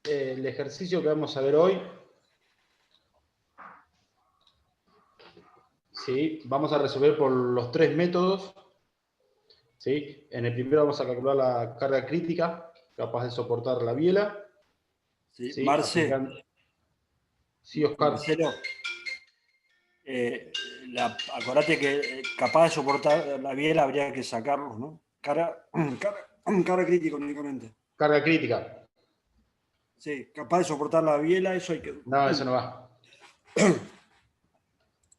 el ejercicio que vamos a ver hoy, ¿sí? Vamos a resolver por los tres métodos. ¿Sí? En el primero vamos a calcular la carga crítica, capaz de soportar la biela. Sí, ¿Sí? Marce, Sí, Oscar. Marcelo, acordate que capaz de soportar la biela habría que sacarlos, ¿no? Carga crítica únicamente. Carga crítica. Sí, capaz de soportar la biela, eso hay que... No, eso no va.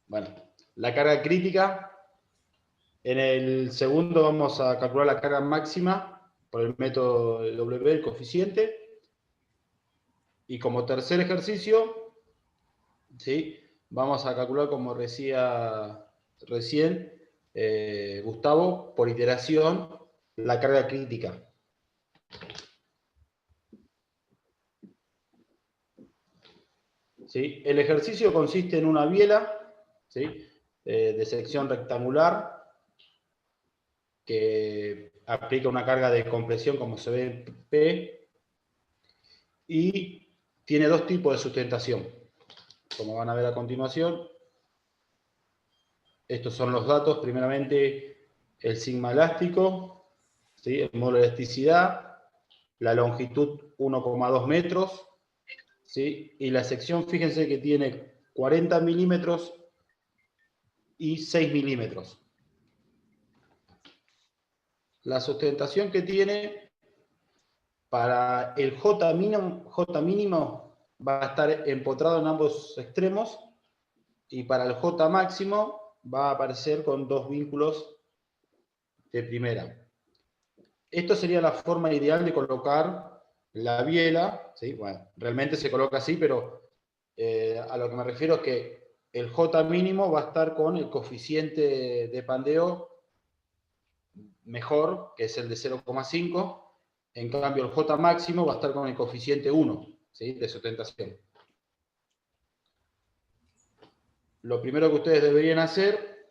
Bueno, la carga crítica. En el segundo vamos a calcular la carga máxima por el método W, el coeficiente. Y como tercer ejercicio, ¿sí? Vamos a calcular, como decía recién Gustavo, por iteración, la carga crítica. ¿Sí? El ejercicio consiste en una biela, ¿sí? De sección rectangular que aplica una carga de compresión, como se ve en P, y tiene dos tipos de sustentación. Como van a ver a continuación, estos son los datos. Primeramente, el sigma elástico, ¿sí? El módulo de elasticidad, la longitud 1,2 metros, ¿sí? Y la sección, fíjense que tiene 40 milímetros y 6 milímetros. La sustentación que tiene para el J mínimo va a estar empotrado en ambos extremos, y para el J máximo va a aparecer con dos vínculos de primera. Esto sería la forma ideal de colocar la biela, ¿sí? Bueno, realmente se coloca así, pero a lo que me refiero es que el J mínimo va a estar con el coeficiente de pandeo mejor, que es el de 0,5. En cambio, el J máximo va a estar con el coeficiente 1, ¿sí? De sustentación. Lo primero que ustedes deberían hacer,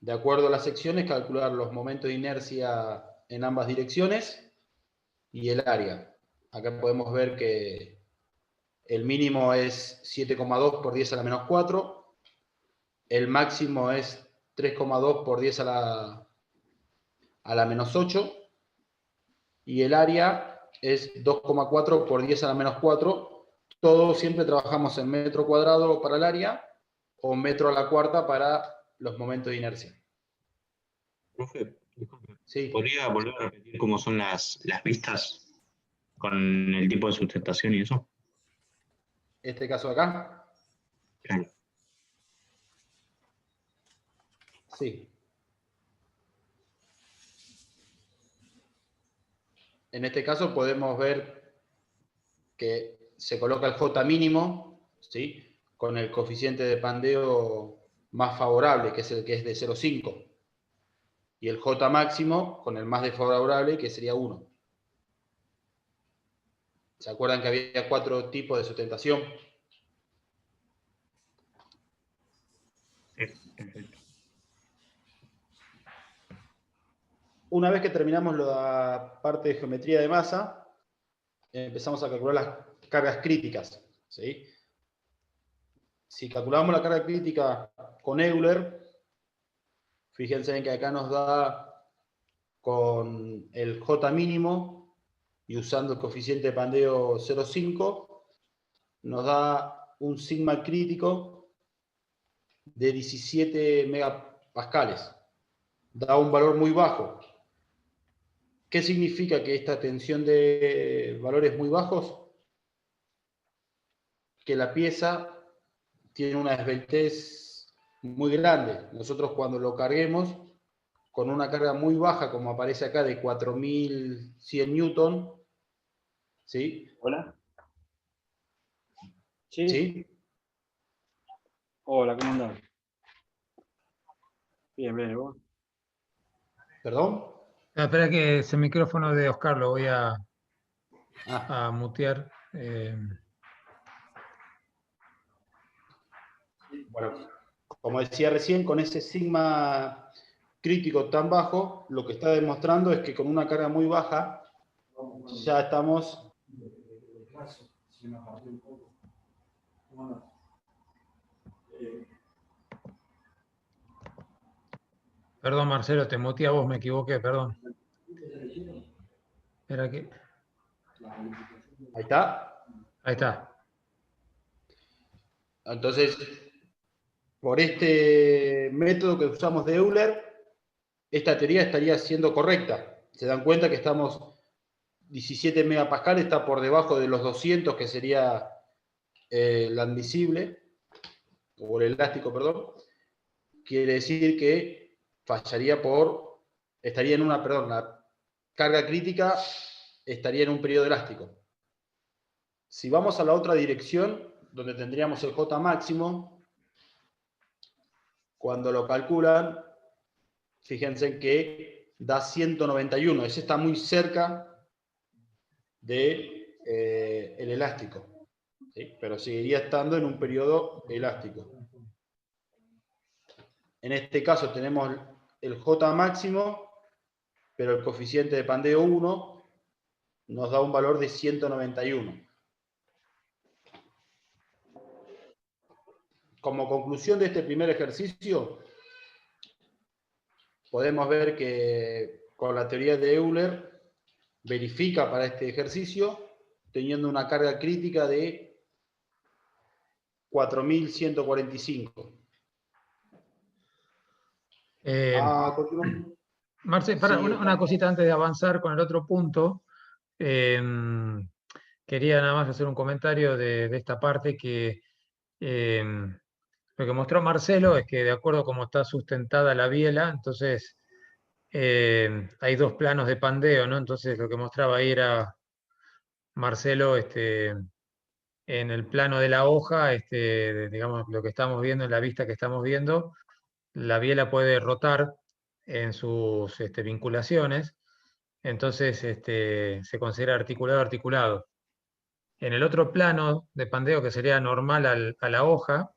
de acuerdo a las secciones, es calcular los momentos de inercia en ambas direcciones y el área. Acá podemos ver que el mínimo es 7,2 por 10 a la menos 4, el máximo es 3,2 por 10 a la menos 8, y el área es 2,4 por 10 a la menos 4. Todos siempre trabajamos en metro cuadrado para el área o metro a la cuarta para los momentos de inercia. Profe, disculpe, Sí. ¿podría volver a repetir cómo son las vistas con el tipo de sustentación y eso? Este caso de acá. Claro. Sí. En este caso podemos ver que se coloca el J mínimo, ¿sí? Con el coeficiente de pandeo más favorable, que es el que es de 0,5. Y el J máximo con el más desfavorable, que sería 1. ¿Se acuerdan que había 4 tipos de sustentación? Sí, perfecto. Una vez que terminamos la parte de geometría de masa, empezamos a calcular las cargas críticas, ¿sí? Si calculamos la carga crítica con Euler, fíjense que acá nos da con el J mínimo y usando el coeficiente de pandeo 0,5, nos da un sigma crítico de 17 megapascales. Da un valor muy bajo. ¿Qué significa que esta tensión de valores muy bajos? Que la pieza tiene una esbeltez muy grande. Nosotros cuando lo carguemos con una carga muy baja, como aparece acá, de 4100 newton, ¿sí? Hola. Sí. ¿Sí? Hola, ¿cómo andás? Bien, bien, ¿vos? ¿Perdón? Espera que es el micrófono de Oscar, lo voy a mutear. Bueno, como decía recién, con ese sigma crítico tan bajo, lo que está demostrando es que con una carga muy baja ya estamos se me partió un poco. Bueno, Perdón, Marcelo, te muteé a vos, me equivoqué, perdón. Era que... Ahí está. Ahí está. Entonces, por este método que usamos de Euler, esta teoría estaría siendo correcta. Se dan cuenta que estamos 17 megapascal, está por debajo de los 200, que sería el admisible, o el elástico, perdón. Quiere decir que estaría en una, perdón, la carga crítica estaría en un periodo elástico. Si vamos a la otra dirección, donde tendríamos el J máximo, cuando lo calculan, fíjense que da 191. Ese está muy cerca del elástico, ¿sí? Pero seguiría estando en un periodo elástico. En este caso tenemos el J máximo, pero el coeficiente de pandeo 1 nos da un valor de 191. Como conclusión de este primer ejercicio, podemos ver que con la teoría de Euler verifica para este ejercicio teniendo una carga crítica de 4145. Marce, para, Sí, una cosita antes de avanzar con el otro punto. Quería nada más hacer un comentario de esta parte que lo que mostró Marcelo es que de acuerdo a cómo está sustentada la biela, entonces hay dos planos de pandeo, ¿no? Entonces lo que mostraba ahí era Marcelo en el plano de la hoja, digamos, lo que estamos viendo, en la vista que estamos viendo, la biela puede rotar en sus vinculaciones, entonces se considera articulado articulado. En el otro plano de pandeo, que sería normal a la hoja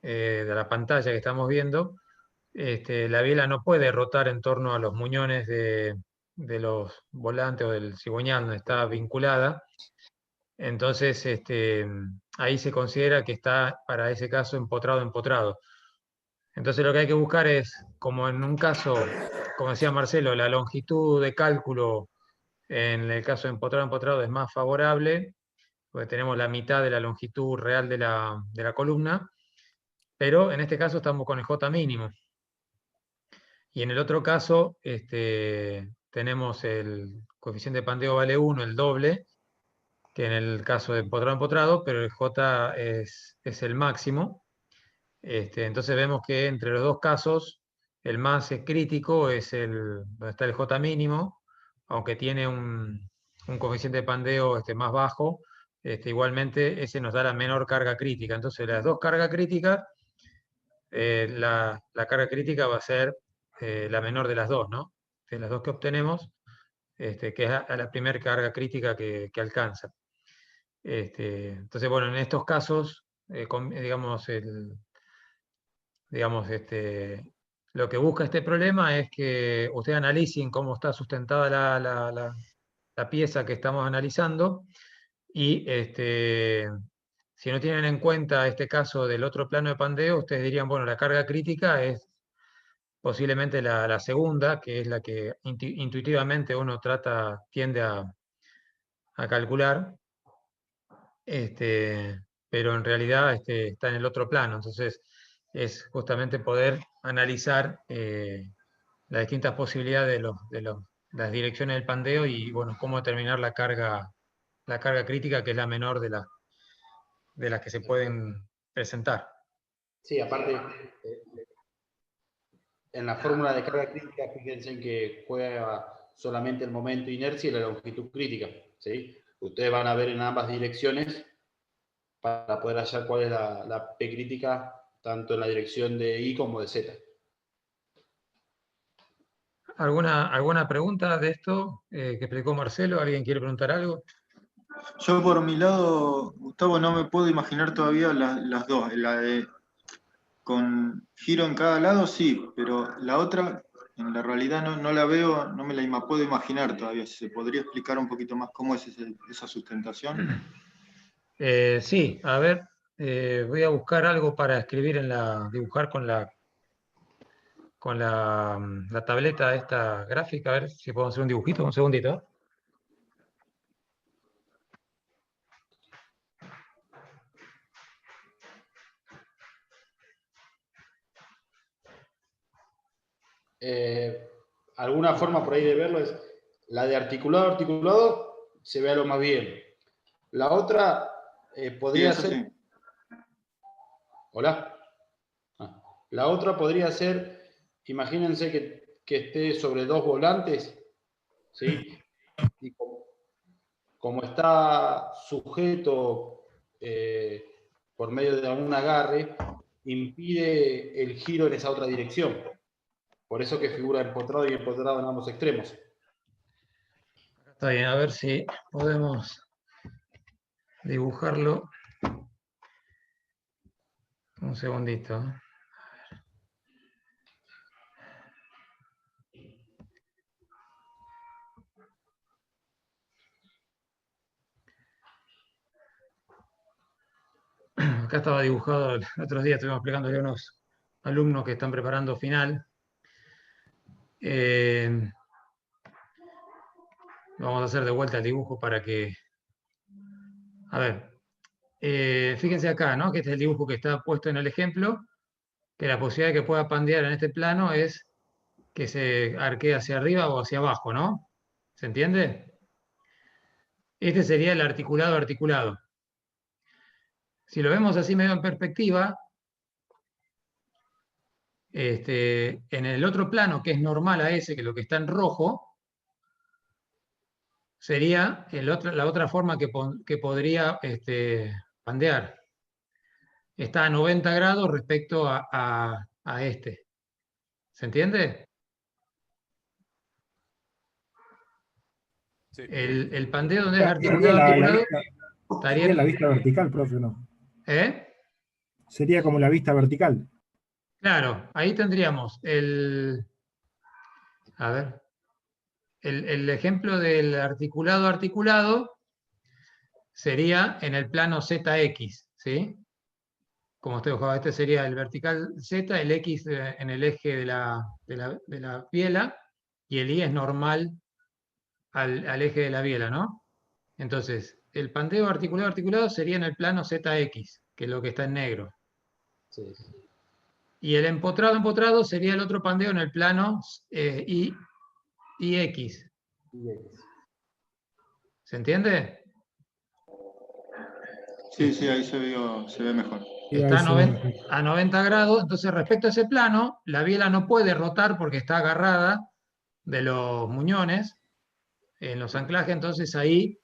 de la pantalla que estamos viendo, la biela no puede rotar en torno a los muñones de los volantes o del cigüeñal donde está vinculada. Entonces, ahí se considera que está, para ese caso, empotrado. Entonces, lo que hay que buscar es, como en un caso, como decía Marcelo, la longitud de cálculo en el caso de empotrado es más favorable, porque tenemos la mitad de la longitud real de la columna, pero en este caso estamos con el J mínimo. Y en el otro caso, tenemos el coeficiente de pandeo vale 1, el doble, que en el caso de empotrado, pero el J es el máximo. Entonces vemos que entre los dos casos, el más crítico es donde está el J mínimo, aunque tiene un coeficiente de pandeo más bajo, igualmente ese nos da la menor carga crítica. Entonces las dos cargas críticas, la carga crítica va a ser la menor de las dos, ¿no? De las dos que obtenemos, que es a la primera carga crítica que alcanza. Entonces, bueno, en estos casos, lo que busca este problema es que ustedes analicen cómo está sustentada la pieza que estamos analizando y si no tienen en cuenta este caso del otro plano de pandeo, ustedes dirían, bueno, la carga crítica es posiblemente la segunda, que es la que intuitivamente uno tiende a calcular, pero en realidad está en el otro plano. Entonces, es justamente poder analizar las distintas posibilidades de las direcciones del pandeo y, bueno, cómo determinar la carga crítica, que es la menor de las que se pueden presentar. Sí, aparte, en la fórmula de carga crítica, fíjense en que juega solamente el momento de inercia y la longitud crítica, ¿sí? Ustedes van a ver en ambas direcciones para poder hallar cuál es la P crítica, tanto en la dirección de I como de Z. ¿Alguna pregunta de esto que explicó Marcelo? ¿Alguien quiere preguntar algo? Yo por mi lado, Gustavo, no me puedo imaginar todavía las dos. La de con giro en cada lado, sí, pero la otra, en la realidad no la veo, no me la puedo imaginar todavía. Si se podría explicar un poquito más cómo es esa sustentación. Sí, a ver, voy a buscar algo para escribir dibujar la tableta esta gráfica, a ver si puedo hacer un dibujito, un segundito. Alguna forma por ahí de verlo es la de articulado a articulado, se vea lo más bien. La otra Sí, podría eso ser. sí. Hola. La otra podría ser, imagínense que esté sobre dos volantes, ¿sí? Y como está sujeto por medio de algún agarre, impide el giro en esa otra dirección. Por eso que figura empotrado y empotrado en ambos extremos. Está bien, a ver si podemos dibujarlo. Un segundito. Acá estaba dibujado, el otro día estuvimos explicándole a unos alumnos que están preparando final. Vamos a hacer de vuelta el dibujo para que... A ver, fíjense acá, ¿no? Que este es el dibujo que está puesto en el ejemplo, que la posibilidad de que pueda pandear en este plano es que se arquee hacia arriba o hacia abajo, ¿no? ¿Se entiende? Este sería el articulado articulado. Si lo vemos así medio en perspectiva, en el otro plano, que es normal a ese, que es lo que está en rojo, sería la otra forma que podría pandear. Está a 90 grados respecto a este. ¿Se entiende? Sí. El pandeo donde es Sería articulado, articulado, estaría sería la vista vertical, profe, ¿no? ¿Eh? Sería como la vista vertical. Claro, ahí tendríamos a ver, el ejemplo del articulado articulado sería en el plano ZX, ¿sí? Como usted dibujaba, este sería el vertical Z, el X en el eje de la biela, y el Y es normal al eje de la biela, ¿no? Entonces, el pandeo articulado articulado sería en el plano ZX, que es lo que está en negro. Sí. Y el empotrado empotrado sería el otro pandeo en el plano IX. ¿Se entiende? Sí, sí, ahí se ve mejor. Sí, Está ahí se ve mejor. a 90 grados, entonces respecto a ese plano, la biela no puede rotar porque está agarrada de los muñones en los anclajes, entonces ahí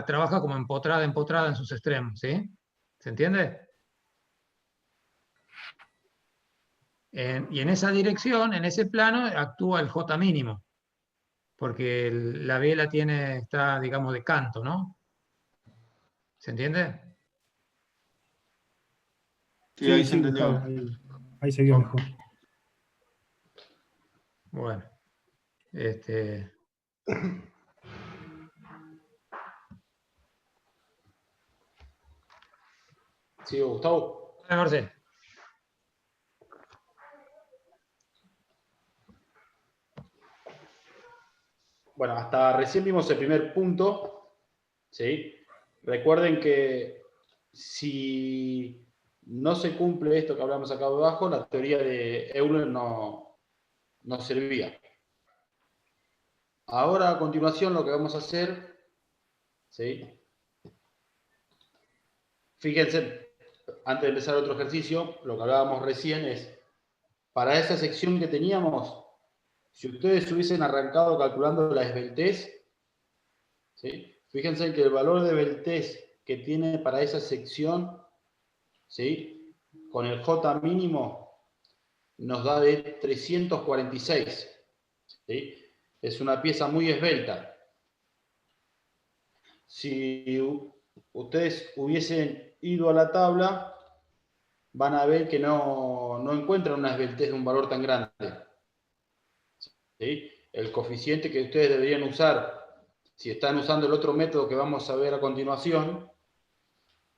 trabaja como empotrada en sus extremos, ¿sí? ¿Se entiende? Y en esa dirección, en ese plano, actúa el J mínimo, porque la biela está, digamos, de canto, ¿no? ¿Se entiende? Sí, ahí se Sí, entendió. Gustavo, ahí se vio mejor. Bueno, ¿Sí, Gustavo? Hola, Marcel. Bueno, hasta recién vimos el primer punto, ¿sí? Recuerden que si no se cumple esto que hablamos acá abajo, la teoría de Euler no servía. Ahora, a continuación, lo que vamos a hacer, ¿sí? Fíjense, antes de empezar otro ejercicio, lo que hablábamos recién es, para esa sección que teníamos, si ustedes hubiesen arrancado calculando la esbeltez, ¿sí? Fíjense que el valor de esbeltez que tiene para esa sección, ¿sí? Con el J mínimo, nos da de 346. ¿Sí? Es una pieza muy esbelta. Si ustedes hubiesen ido a la tabla, van a ver que no encuentran una esbeltez de un valor tan grande. ¿Sí? El coeficiente que ustedes deberían usar si están usando el otro método que vamos a ver a continuación,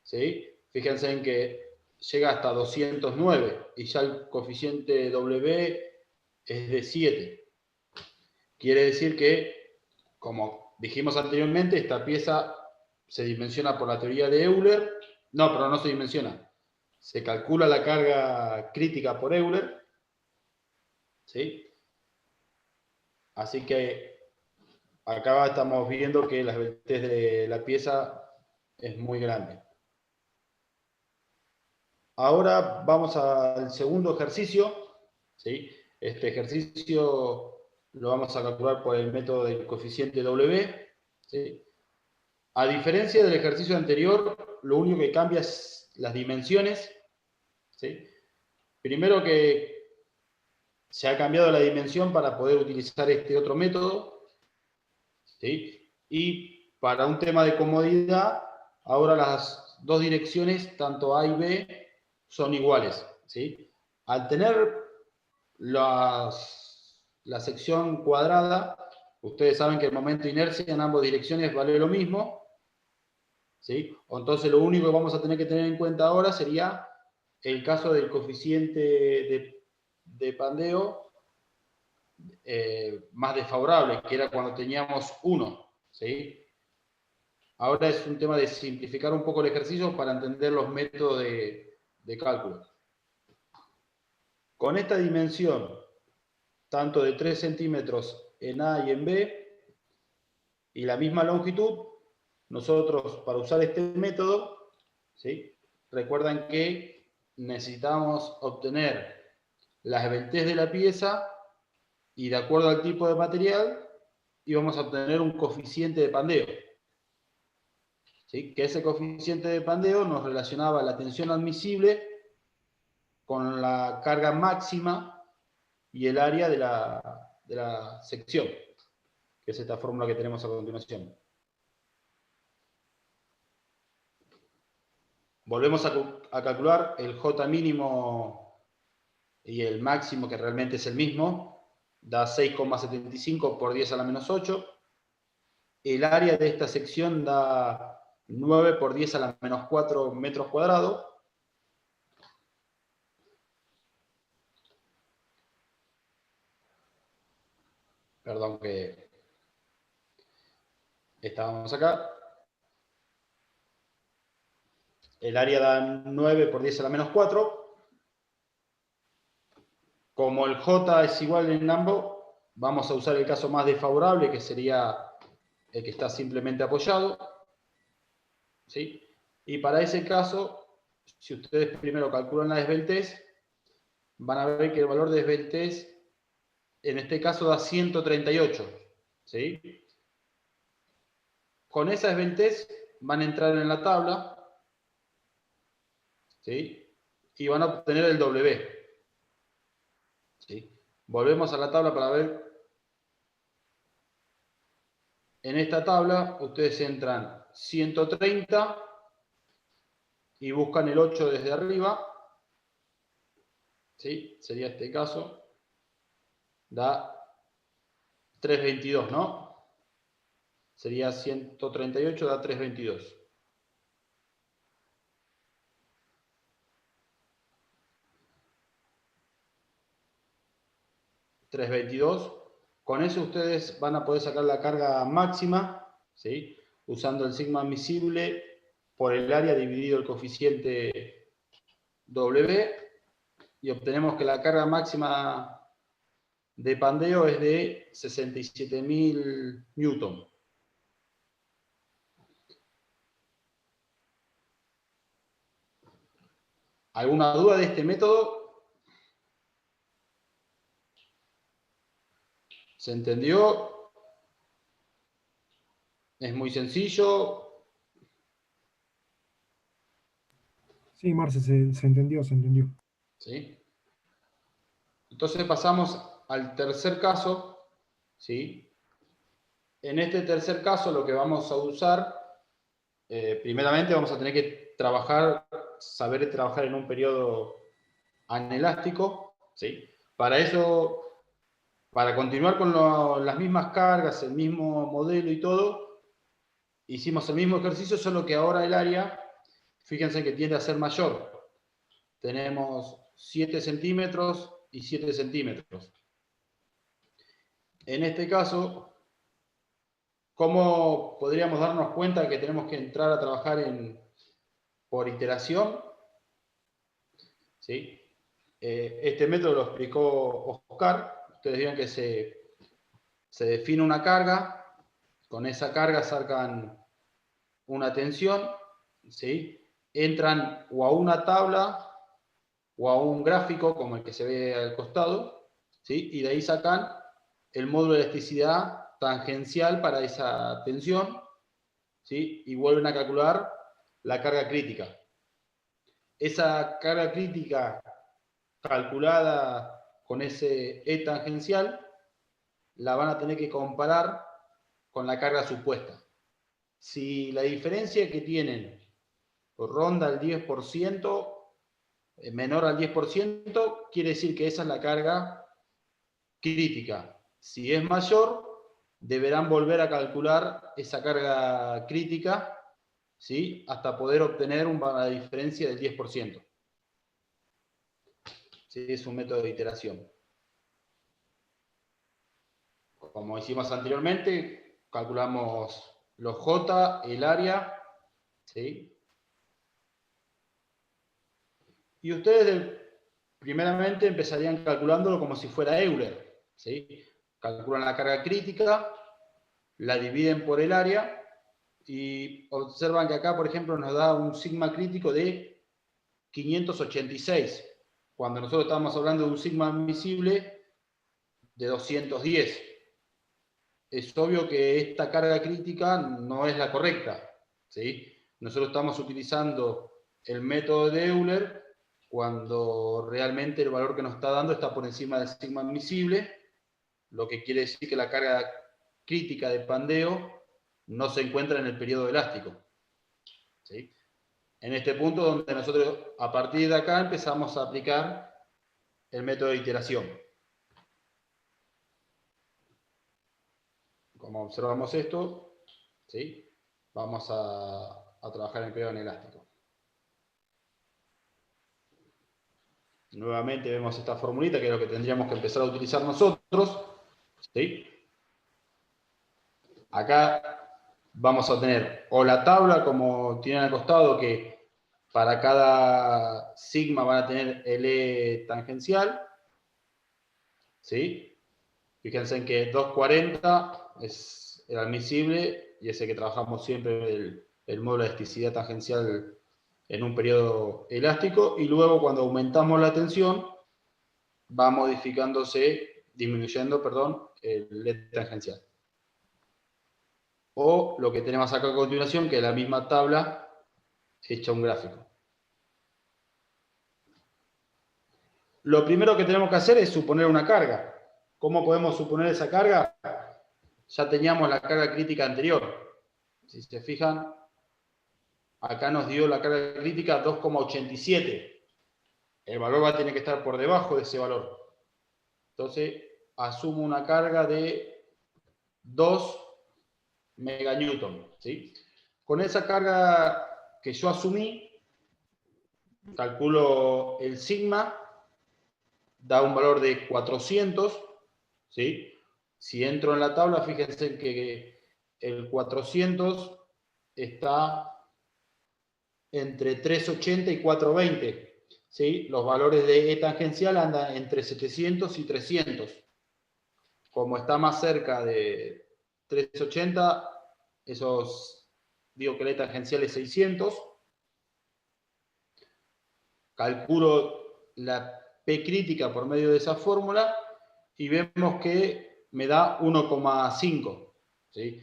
¿sí? Fíjense en que llega hasta 209 y ya el coeficiente W es de 7. Quiere decir que, como dijimos anteriormente, esta pieza se dimensiona por la teoría de Euler. No, pero no se dimensiona. Se calcula la carga crítica por Euler. ¿Sí? Así que acá estamos viendo que la esbeltez de la pieza es muy grande. Ahora vamos al segundo ejercicio. ¿Sí? Este ejercicio lo vamos a calcular por el método del coeficiente W. ¿Sí? A diferencia del ejercicio anterior, lo único que cambia es las dimensiones. ¿Sí? Primero que se ha cambiado la dimensión para poder utilizar este otro método. ¿Sí? Y para un tema de comodidad, ahora las dos direcciones, tanto A y B, son iguales. ¿Sí? Al tener la sección cuadrada, ustedes saben que el momento de inercia en ambas direcciones vale lo mismo. ¿Sí? Entonces lo único que vamos a tener que tener en cuenta ahora sería el caso del coeficiente de pandeo más desfavorable, que era cuando teníamos 1. ¿Sí? Ahora es un tema de simplificar un poco el ejercicio para entender los métodos de cálculo. Con esta dimensión, tanto de 3 centímetros en A y en B, y la misma longitud, nosotros para usar este método, ¿sí? Recuerdan que necesitamos obtener la esbeltez de la pieza y de acuerdo al tipo de material íbamos a obtener un coeficiente de pandeo. ¿Sí? Que ese coeficiente de pandeo nos relacionaba la tensión admisible con la carga máxima y el área de la sección, que es esta fórmula que tenemos a continuación. Volvemos a calcular el J mínimo y el máximo, que realmente es el mismo, da 6,75 por 10 a la menos 8. El área de esta sección da 9 por 10 a la menos 4 metros cuadrados. Perdón que estábamos acá. El área da 9 por 10 a la menos 4. Como el J es igual en ambos, vamos a usar el caso más desfavorable, que sería el que está simplemente apoyado. ¿Sí? Y para ese caso, si ustedes primero calculan la esbeltez, van a ver que el valor de esbeltez en este caso da 138. ¿Sí? Con esa esbeltez van a entrar en la tabla, ¿sí? Y van a obtener el W. ¿Sí? Volvemos a la tabla para ver. En esta tabla ustedes entran 130 y buscan el 8 desde arriba. ¿Sí? Sería este caso. Da 322, ¿no? Sería 138, da 322. Con eso ustedes van a poder sacar la carga máxima, ¿sí? Usando el sigma admisible por el área dividido el coeficiente W, y obtenemos que la carga máxima de pandeo es de 67.000 newton. ¿Alguna duda de este método? ¿Se entendió? ¿Es muy sencillo? Sí, Marce, se entendió, se entendió. ¿Sí? Entonces pasamos al tercer caso, ¿sí? En este tercer caso lo que vamos a usar, primeramente vamos a tener que saber trabajar en un periodo anelástico, ¿sí? Para eso, para continuar con las mismas cargas, el mismo modelo y todo, hicimos el mismo ejercicio, solo que ahora el área, fíjense que tiende a ser mayor. Tenemos 7 centímetros y 7 centímetros. En este caso, ¿cómo podríamos darnos cuenta que tenemos que entrar a trabajar por iteración? ¿Sí? Este método lo explicó Oscar. Ustedes vieron que se define una carga, con esa carga sacan una tensión, ¿sí? Entran o a una tabla o a un gráfico como el que se ve al costado, ¿sí? Y de ahí sacan el módulo de elasticidad tangencial para esa tensión, ¿sí? Y vuelven a calcular la carga crítica. Esa carga crítica calculada con ese E tangencial la van a tener que comparar con la carga supuesta. Si la diferencia que tienen ronda el 10%, menor al 10%, quiere decir que esa es la carga crítica. Si es mayor, deberán volver a calcular esa carga crítica, ¿sí? Hasta poder obtener una diferencia del 10%. ¿Sí? Es un método de iteración. Como hicimos anteriormente, calculamos los J, el área, ¿sí? Y ustedes primeramente empezarían calculándolo como si fuera Euler, ¿sí? Calculan la carga crítica, la dividen por el área y observan que acá, por ejemplo, nos da un sigma crítico de 586, cuando nosotros estamos hablando de un sigma admisible de 210. Es obvio que esta carga crítica no es la correcta, ¿sí? Nosotros estamos utilizando el método de Euler cuando realmente el valor que nos está dando está por encima del sigma admisible, lo que quiere decir que la carga crítica de pandeo no se encuentra en el periodo elástico, ¿sí? En este punto donde nosotros a partir de acá empezamos a aplicar el método de iteración. Como observamos esto, ¿sí? Vamos a trabajar en el periodo inelástico. Nuevamente vemos esta formulita, que es lo que tendríamos que empezar a utilizar nosotros, ¿sí? Acá vamos a tener o la tabla, como tienen al costado, que para cada sigma van a tener el E tangencial, ¿sí? Fíjense en que 240 es el admisible y ese que trabajamos siempre, el módulo de elasticidad tangencial en un periodo elástico, y luego cuando aumentamos la tensión va disminuyendo, el LED tangencial. O lo que tenemos acá a continuación, que es la misma tabla hecha un gráfico. Lo primero que tenemos que hacer es suponer una carga. ¿Cómo podemos suponer esa carga? Ya teníamos la carga crítica anterior. Si se fijan, acá nos dio la carga crítica 2,87. El valor va a tener que estar por debajo de ese valor. Entonces, asumo una carga de 2 meganewton, ¿sí? Con esa carga que yo asumí, calculo el sigma, da un valor de 400, ¿sí? Si entro en la tabla, fíjense que el 400 está entre 380 y 420, ¿sí? Los valores de E tangencial andan entre 700 y 300. Como está más cerca de 380, digo que la E tangencial es 600. Calculo la P crítica por medio de esa fórmula y vemos que me da 1,5. ¿Sí?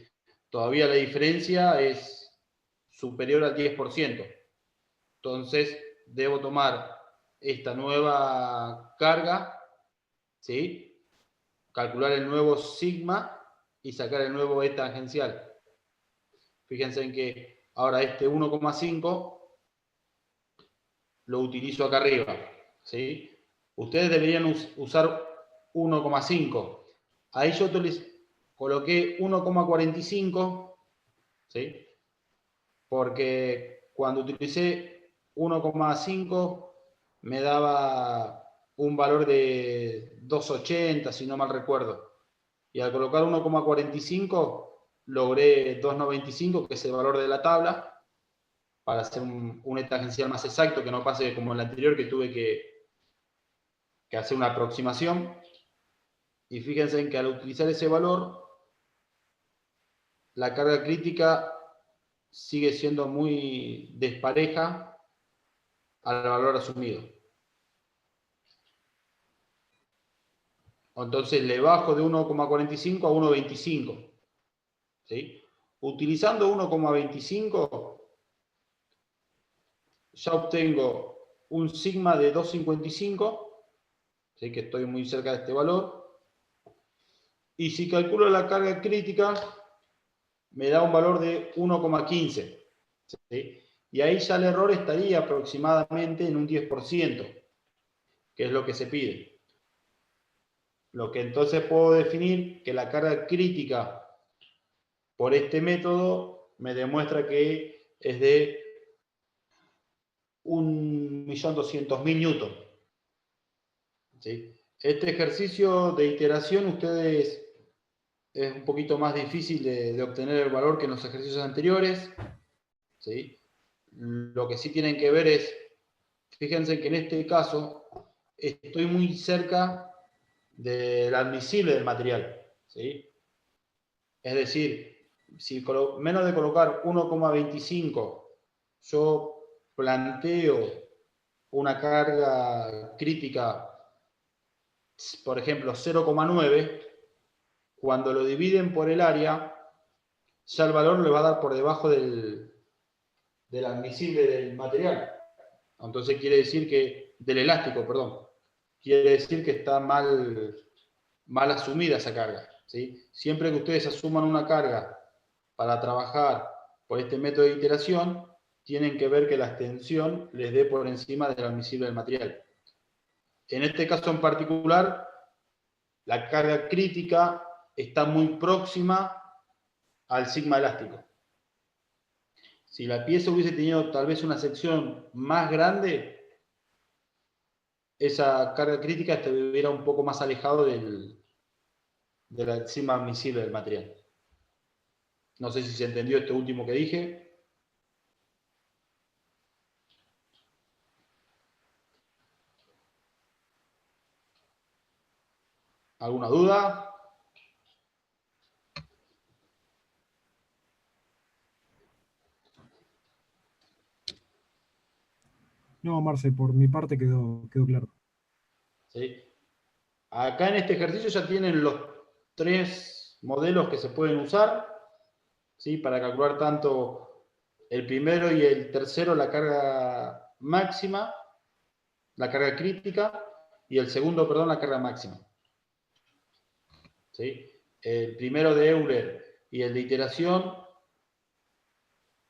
Todavía la diferencia es superior al 10%. Entonces, debo tomar esta nueva carga, ¿sí? Calcular el nuevo sigma y sacar el nuevo E tangencial. Fíjense en que ahora este 1,5 lo utilizo acá arriba, ¿sí? Ustedes deberían usar 1,5. Ahí yo les coloqué 1,45, ¿sí? porque cuando utilicé 1,5 me daba un valor de 2,80, si no mal recuerdo. Y al colocar 1,45 logré 2,95, que es el valor de la tabla, para hacer un tangencial más exacto, que no pase como el anterior, que tuve que hacer una aproximación. Y fíjense en que al utilizar ese valor, la carga crítica sigue siendo muy despareja al valor asumido. Entonces le bajo de 1,45 a 1,25. ¿Sí? Utilizando 1,25 ya obtengo un sigma de 2,55, ¿sí? Que estoy muy cerca de este valor. Y si calculo la carga crítica, me da un valor de 1,15. ¿Sí? Y ahí ya el error estaría aproximadamente en un 10%, que es lo que se pide. Lo que entonces puedo definir que la carga crítica por este método me demuestra que es de 1.200.000 newton. ¿Sí? Este ejercicio de iteración ustedes es un poquito más difícil de obtener el valor que en los ejercicios anteriores. ¿Sí? Lo que sí tienen que ver es, fíjense que en este caso estoy muy cerca del admisible del material. ¿Sí? Es decir, si menos de colocar 1,25, yo planteo una carga crítica, por ejemplo, 0,9, cuando lo dividen por el área, ya el valor le va a dar por debajo del admisible del material. Entonces quiere decir que, del elástico, perdón, quiere decir que está mal asumida esa carga. ¿Sí? Siempre que ustedes asuman una carga para trabajar por este método de iteración, tienen que ver que la extensión les dé por encima del admisible del material. En este caso en particular, la carga crítica está muy próxima al sigma elástico. Si la pieza hubiese tenido tal vez una sección más grande, esa carga crítica estuviera un poco más alejado del sigma admisible del material. No sé si se entendió esto último que dije. ¿Alguna duda? No, Marce, por mi parte quedó claro. ¿Sí? Acá en este ejercicio ya tienen los 3 modelos que se pueden usar, ¿sí? Para calcular tanto el primero y el tercero la carga máxima, la carga crítica, y el segundo, perdón, la carga máxima. ¿Sí? El primero de Euler y el de iteración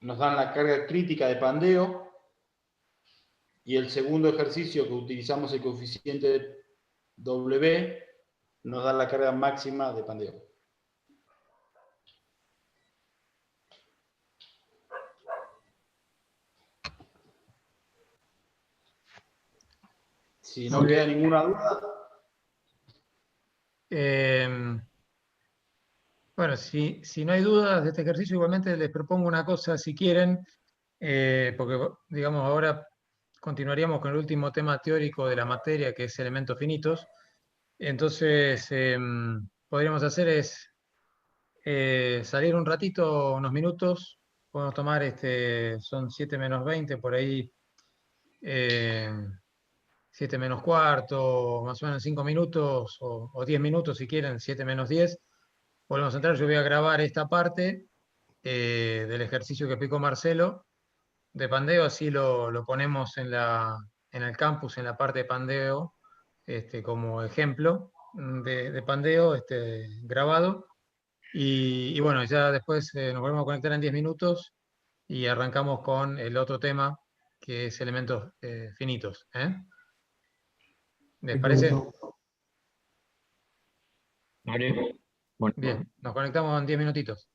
nos dan la carga crítica de pandeo, y el segundo ejercicio que utilizamos el coeficiente W nos da la carga máxima de pandeo. Si no Muy queda bien. ninguna duda. Bueno, si no hay dudas de este ejercicio, igualmente les propongo una cosa, si quieren, porque digamos ahora continuaríamos con el último tema teórico de la materia, que es elementos finitos. Entonces, podríamos hacer es salir un ratito, unos minutos, podemos tomar, son 7 menos 20, por ahí 7 menos cuarto, más o menos 5 minutos, o 10 minutos si quieren, 7 menos 10. Volvemos a entrar, yo voy a grabar esta parte del ejercicio que explicó Marcelo de pandeo, así lo ponemos en el campus, en la parte de pandeo, como ejemplo de pandeo grabado. Y bueno, ya después nos volvemos a conectar en 10 minutos y arrancamos con el otro tema, que es elementos finitos. ¿Les parece? Vale. Bueno. Bien, nos conectamos en 10 minutitos.